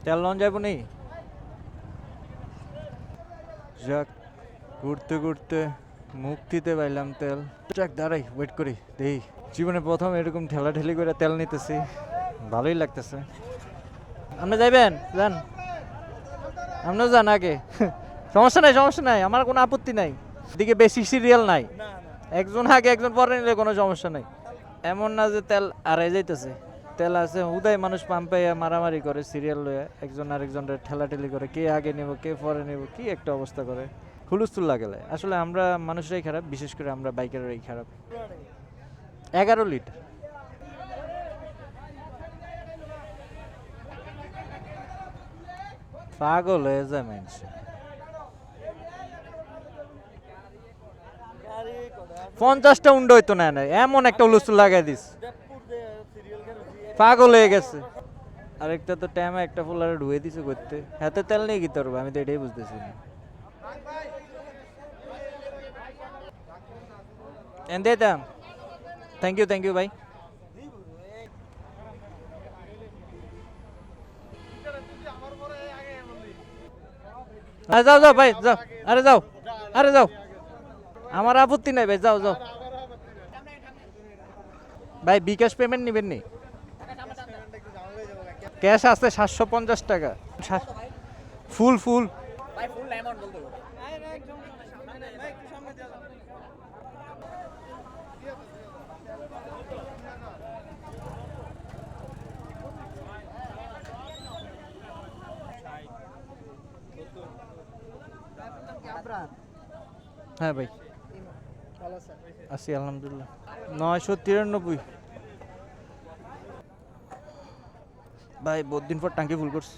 তেল লন যাবো নি? যাক, ঘুরতে ঘুরতে মুক্তিতে পাইলাম তেল। যাক দাঁড়াই, ওয়েট করি দেখি। জীবনে প্রথম এরকম ঠেলাঠেলি করে তেল নিতেছি, ভালোই লাগতেছে। আপনি যাইবেন? যান, আপনিও যান আগে। সমস্যা নাই, সমস্যা নাই, আমার কোনো আপত্তি নাই। এদিকে বেশি সিরিয়াল নাই, একজন আগে একজন পরে নিলে কোনো সমস্যা নাই। এমন না যে তেল আড়াই যাইতেছে, তেল আছে হুদাই, মানুষ পাম্পে মারামারি করে সিরিয়াল লয়ে, একজন আরেকজনের ঠেলাঠেলি করে, কে আগে নেব কে পরে নেব, কি একটা অবস্থা করে, হুলস্থুল লাগে। আসলে আমরা মানুষরাই খারাপ, বিশেষ করে আমরা বাইকাররাই খারাপ। 11 লিটার। পাগল হয়ে যায় মানুষ। 50টা উন্ড হইতো না, এমন একটা হুলস্থুল লাগাই দিস, পাগল হয়ে গেছে। আরেকটা তো টাইমে একটা ফুলারে ঢুয়ে দিছে করতে, হাতে তেল নিয়ে গিয়ে পারবো, আমি তো এটাই বুঝতেছি না। এন দিতাম। থ্যাংক ইউ ভাই। যাও যাও ভাই যাও, আরে যাও, আরে যাও, আমার আপত্তি নাই ভাই, যাও যাও। ভাই বিকাশ পেমেন্ট নিবেন নি? ক্যাশ আছে 750 টাকা। ফুল ফুল। হ্যাঁ ভাই, আছি আলহামদুলিল্লাহ। 993। ভাই বহুত দিন পর টাঙ্কি ফুল করছি।